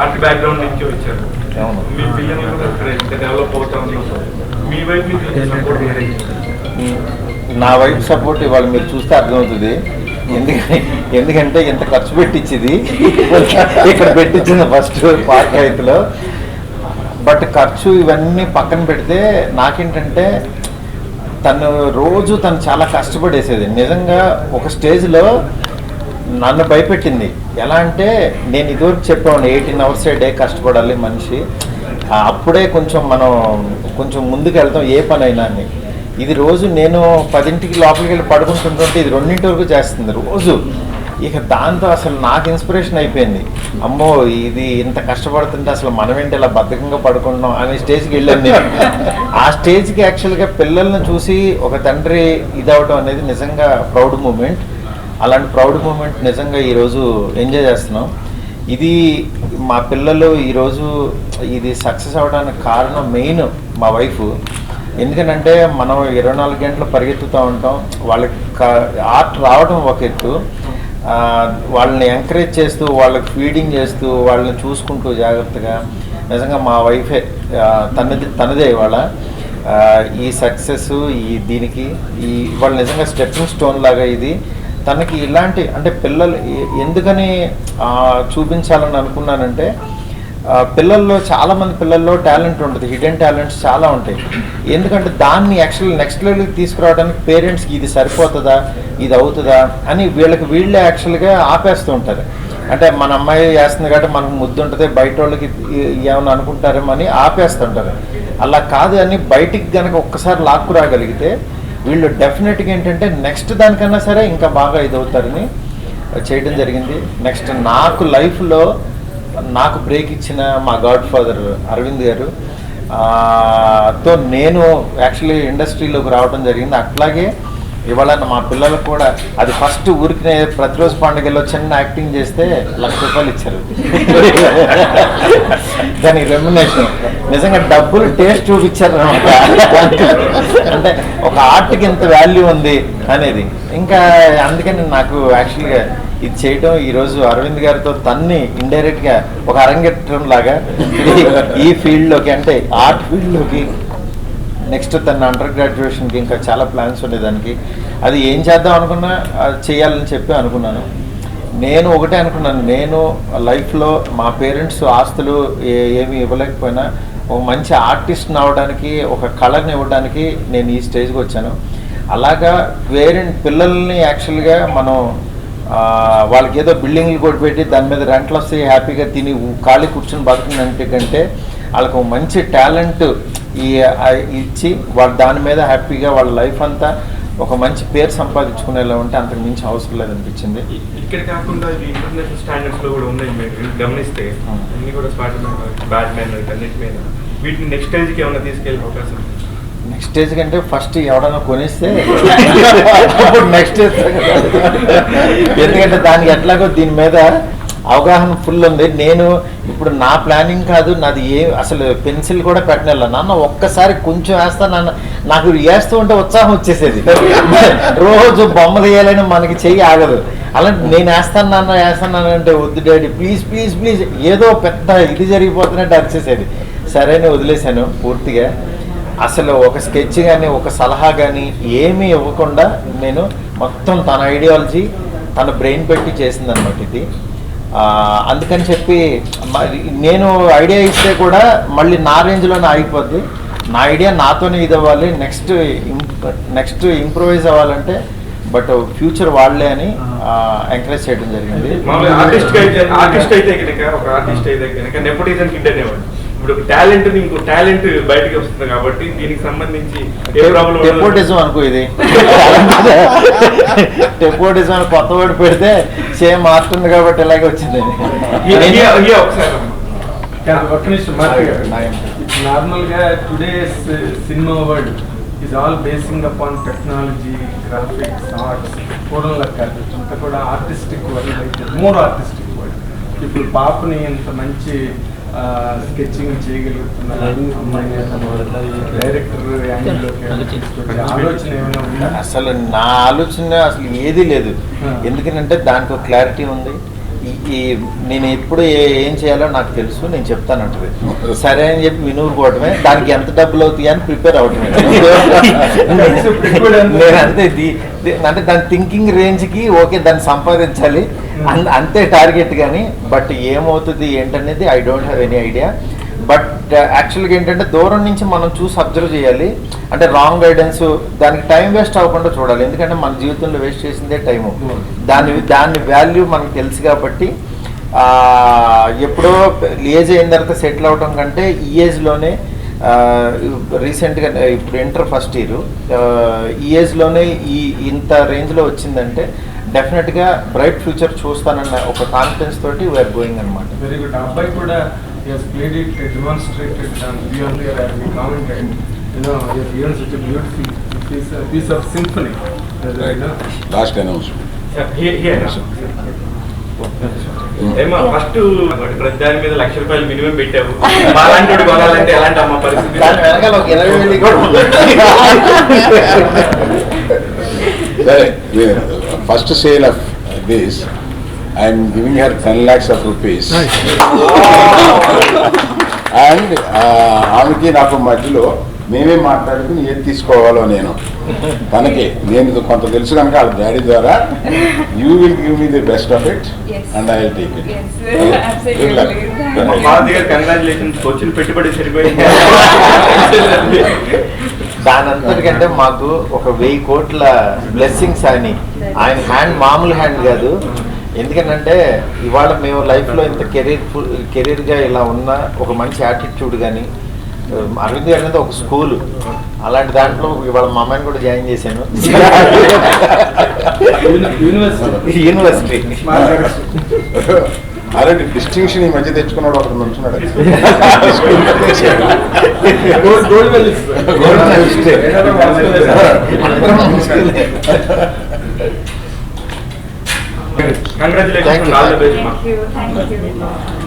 Art background నుంచి వచ్చారు. మీ పిల్లలు కూడా ఇంత డెవలప్ అవుతా ఉన్నారు. మీ వైపు నుంచి సపోర్ట్ నా వైపు సపోర్ట్ ఇవాళ మీరు చూస్తే అర్థమవుతుంది. ఎందుకంటే ఎంత ఖర్చు పెట్టించింది ఇక్కడ పెట్టించింది ఫస్ట్ పార్క్ రైతులో. బట్ ఖర్చు ఇవన్నీ పక్కన పెడితే నాకేంటంటే తను చాలా కష్టపడేసేది. నిజంగా ఒక స్టేజ్లో నన్ను భయపెట్టింది. ఎలా అంటే నేను ఇదివరకు చెప్పాను 18 hours a day కష్టపడాలి మనిషి, అప్పుడే కొంచెం ముందుకు వెళ్తాం ఏ పని అయినా అని. ఇది రోజు నేను 10ంటికి లోపలికి వెళ్ళి పడుకుంటుంటే ఇది 2 వరకు చేస్తుంది రోజు. ఇక దాంతో అసలు నాకు ఇన్స్పిరేషన్ అయిపోయింది. అమ్మో ఇది ఇంత కష్టపడుతుంటే అసలు మనమేంటి ఇలా బద్ధకంగా పడుకుంటున్నాం అనే స్టేజ్కి వెళ్ళాను నేను. ఆ స్టేజ్కి యాక్చువల్గా పిల్లల్ని చూసి ఒక తండ్రి ఇదవడం అనేది నిజంగా ప్రౌడ్ మూమెంట్. అలాంటి ప్రౌడ్ మూమెంట్ నిజంగా ఈరోజు ఎంజాయ్ చేస్తున్నాం. ఇది మా పిల్లలు ఈరోజు ఇది సక్సెస్ అవ్వడానికి కారణం మెయిన్ మా వైఫ్. ఎందుకంటే మనం 24 గంటలు పరిగెత్తుతూ ఉంటాం. వాళ్ళకి ఆర్ట్ రావడం ఒక ఎత్తు, వాళ్ళని ఎంకరేజ్ చేస్తూ వాళ్ళకి ఫీడింగ్ చేస్తూ వాళ్ళని చూసుకుంటూ జాగ్రత్తగా నిజంగా మా వైఫే తనదే ఇవాళ ఈ సక్సెస్ దీనికి వాళ్ళు నిజంగా స్టెప్పింగ్ స్టోన్ లాగా ఇది తనకి. ఇలాంటి అంటే పిల్లలు ఎందుకని చూపించాలని అనుకున్నానంటే పిల్లల్లో చాలామంది పిల్లల్లో టాలెంట్ ఉంటుంది, హిడెన్ టాలెంట్స్ చాలా ఉంటాయి. ఎందుకంటే దాన్ని యాక్చువల్లీ నెక్స్ట్ లెవెల్కి తీసుకురావడానికి పేరెంట్స్కి ఇది సరిపోతుందా ఇది అవుతుందా అని వీళ్ళే యాక్చువల్గా ఆపేస్తూ ఉంటారు. అంటే మన అమ్మాయి చేస్తుంది కాబట్టి మనకు ముద్దు ఉంటుంది, బయట వాళ్ళకి ఏమైనా అనుకుంటారేమో అని ఆపేస్తుంటారు. అలా కాదు అని బయటికి కనుక ఒక్కసారి లాక్కు రాగలిగితే వీళ్ళు డెఫినెట్గా ఏంటంటే నెక్స్ట్ దానికన్నా సరే ఇంకా బాగా ఇదవుతారని చేయడం జరిగింది. నెక్స్ట్ నాకు లైఫ్లో నాకు బ్రేక్ ఇచ్చిన మా గాడ్ ఫాదర్ అరవింద్ గారు తో నేను యాక్చువల్లీ ఇండస్ట్రీలోకి రావడం జరిగింది. అట్లాగే ఇవాళ మా పిల్లలకు కూడా అది ఫస్ట్ ఊరికి ప్రతిరోజు పండుగలో చిన్న యాక్టింగ్ చేస్తే ₹1,00,000 ఇచ్చారు. దానికి రెమ్యునేషన్ నిజంగా డబ్బులు టేస్ట్ చూపించారు అనమాట. అంటే ఒక ఆర్ట్కి ఎంత వాల్యూ ఉంది అనేది. ఇంకా అందుకని నాకు యాక్చువల్గా ఇది చేయటం ఈరోజు అరవింద్ గారితో తన్ని ఇండైరెక్ట్గా ఒక అరంగేట్రం లాగా ఈ ఫీల్డ్లోకి అంటే ఆర్ట్ ఫీల్డ్లోకి నెక్స్ట్ తన అండర్ గ్రాడ్యుయేషన్కి ఇంకా చాలా ప్లాన్స్ ఉండేదానికి. అది ఏం చేద్దాం అనుకున్నా చేయాలని చెప్పి అనుకున్నాను. నేను ఒకటే అనుకున్నాను, నేను లైఫ్లో మా పేరెంట్స్ ఆస్తులు ఏమీ ఇవ్వలేకపోయినా ఒక మంచి ఆర్టిస్ట్ని అవ్వడానికి ఒక కళని ఇవ్వడానికి నేను ఈ స్టేజ్కి వచ్చాను. అలాగా పిల్లల్ని యాక్చువల్గా మనం వాళ్ళకి ఏదో బిల్డింగ్లు కూడా పెట్టి దాని మీద రెంట్లు వస్తే హ్యాపీగా తిని ఖాళీ కూర్చొని బతుకున్నంటే కంటే వాళ్ళకు మంచి టాలెంట్ ఇచ్చి వాళ్ళు దాని మీద హ్యాపీగా వాళ్ళ లైఫ్ అంతా ఒక మంచి పేరు సంపాదించుకునేలా ఉంటే అంతకు మించి అవసరం లేదనిపించింది. ఇక్కడ కాకుండా ఇంటర్నేషనల్ స్టాండర్డ్స్ లో కూడా ఉన్నాయి, మీరు గమనిస్తే అన్ని కూడా బ్యాట్మెన్ అన్నిటి మీద వీటిని నెక్స్ట్ స్టేజ్కి ఏమైనా తీసుకెళ్ళే అవకాశం? నెక్స్ట్ స్టేజ్ కంటే ఫస్ట్ ఎవడన్నా కొనిస్తే నెక్స్ట్ ఎందుకంటే దానికి ఎట్లాగో దీని మీద అవగాహన ఫుల్ ఉంది. నేను ఇప్పుడు నా ప్లానింగ్ కాదు నాది, అసలు పెన్సిల్ కూడా పెట్టనల్లా. నాన్న ఒక్కసారి కొంచెం వేస్తాను నాన్న, నాకు వేస్తూ ఉంటే ఉత్సాహం వచ్చేసేది. రోజు బొమ్మలు వేయాలని మనకి చెయ్యి ఆగదు. అలాంటి నేను వేస్తాను అంటే వద్దు డాడీ ప్లీజ్ ప్లీజ్ ప్లీజ్, ఏదో పెద్ద ఇది జరిగిపోతున్నట్టు అరిచేసేది. సరే అని వదిలేశాను పూర్తిగా. అసలు ఒక స్కెచ్ కానీ ఒక సలహా కానీ ఏమీ ఇవ్వకుండా నేను మొత్తం తన ఐడియాలజీ తన బ్రెయిన్ పెట్టి చేసిందనమాట ఇది. అందుకని చెప్పి నేను ఐడియా ఇస్తే కూడా మళ్ళీ నా రేంజ్లోనే ఆగిపోద్ది. నా ఐడియా నాతోనే ఇది అవ్వాలి, నెక్స్ట్ ఇంప్రూవైజ్ అవ్వాలంటే బట్ ఫ్యూచర్ వాళ్ళే అని ఎంకరేజ్ చేయడం జరిగింది. ఆర్టిస్ట్ అయితే ఒక ఆర్టిస్ట్ అయితే కనుక నెపోటిజం కిడ్ అనేవాడు. ఇప్పుడు టాలెంట్ ఇంకో టాలెంట్ బయటకి వస్తుంది కాబట్టి దీనికి సంబంధించి టెపోటిజం అనుకో, ఇది టెపోటిజం అని కొత్త వర్డ్ పెడితే సేమ్ మారుతుంది కాబట్టి ఇలాగే వచ్చింది. నార్మల్ గా today's cinema world is all basing upon technology, graphics, arts. పూర్వంలో కాదు, అంతా కూడా ఆర్టిస్టిక్ వరల్డ్ అయితే మోర్ ఆర్టిస్టిక్ వరల్డ్. ఇప్పుడు పాపని ఇంత మంచి స్కెచింగ్ చేయగలుగుతున్నారు, డైరెక్టర్ ఆలోచన ఏమైనా ఉందా? అసలు నా ఆలోచన అసలు ఏది లేదు. ఎందుకంటే దానికి ఒక క్లారిటీ ఉంది. ఈ నేను ఎప్పుడు ఏం చేయాలో నాకు తెలుసు, నేను చెప్తానంటది. సరే అని చెప్పి వినూరుకోవటమే, దానికి ఎంత డబ్బులు అవుతాయి అని ప్రిపేర్ అవటమే. నేను అంతే అంటే దాని థింకింగ్ రేంజ్కి ఓకే దాన్ని సంపాదించాలి అంతే టార్గెట్. కానీ బట్ ఏమవుతుంది ఏంటనేది I don't have any idea. But యాక్చువల్గా ఏంటంటే దూరం నుంచి మనం చూసి అబ్జర్వ్ చేయాలి. అంటే రాంగ్ గైడెన్స్, దానికి టైం వేస్ట్ అవ్వకుండా చూడాలి. ఎందుకంటే మన జీవితంలో వేస్ట్ చేసిందే టైము. దాని వాల్యూ మనకు తెలుసు కాబట్టి ఎప్పుడో ఏజ్ అయిన తర్వాత సెటిల్ అవడం కంటే ఈ ఏజ్లోనే రీసెంట్గా ఇప్పుడు ఇంటర్ ఫస్ట్ ఇయర్ ఈ ఏజ్లోనే ఇంత రేంజ్లో వచ్చిందంటే డెఫినెట్గా బ్రైట్ ఫ్యూచర్ చూస్తానన్న ఒక కాన్ఫిడెన్స్ తోటి వీఆర్ గోయింగ్ అనమాట. Very good. అబ్బాయి కూడా he has played it, demonstrated, and beyond there as we commented, he has given such a beautiful piece of symphony. Right. Last announcement. ఏమో ఫస్ట్ ప్రతి దాని మీద ₹1,00,000 minimum పెట్టావు. అలాంటి కొనాలంటే ఎలాంటి అమ్మ పరిస్థితి? First sale of this, I am giving her 10 lakhs of rupees. And ఆమెకి నాకు మధ్యలో మేమే మాట్లాడుకుని ఏది తీసుకోవాలో తనకి నేను కొంత తెలుసు కనుక వాళ్ళ డాడీ ద్వారా you will give me the best of it and I will take it. Congratulations. వచ్చిన పెట్టుబడి సరిపోయింది. దాని అంతటికంటే మాకు ఒక 1000 కోట్ల బ్లెస్సింగ్స్ అని ఆయన హ్యాండ్ మామూలు హ్యాండ్ కాదు. ఎందుకంటే ఇవాళ మేము లైఫ్లో ఇంత కెరీర్గా ఇలా ఉన్న ఒక మంచి యాటిట్యూడ్ కానీ అరవింద్ గారి అనేది ఒక స్కూలు, అలాంటి దాంట్లో ఇవాళ మా అమ్మాయిని కూడా జాయిన్ చేశాను యూనివర్సిటీ. అలాంటి డిస్టింక్షన్ ఈ మధ్య తెచ్చుకున్నాడు ఒకటి నుంచున్నాడు. Congratulations. All the best. Thank you.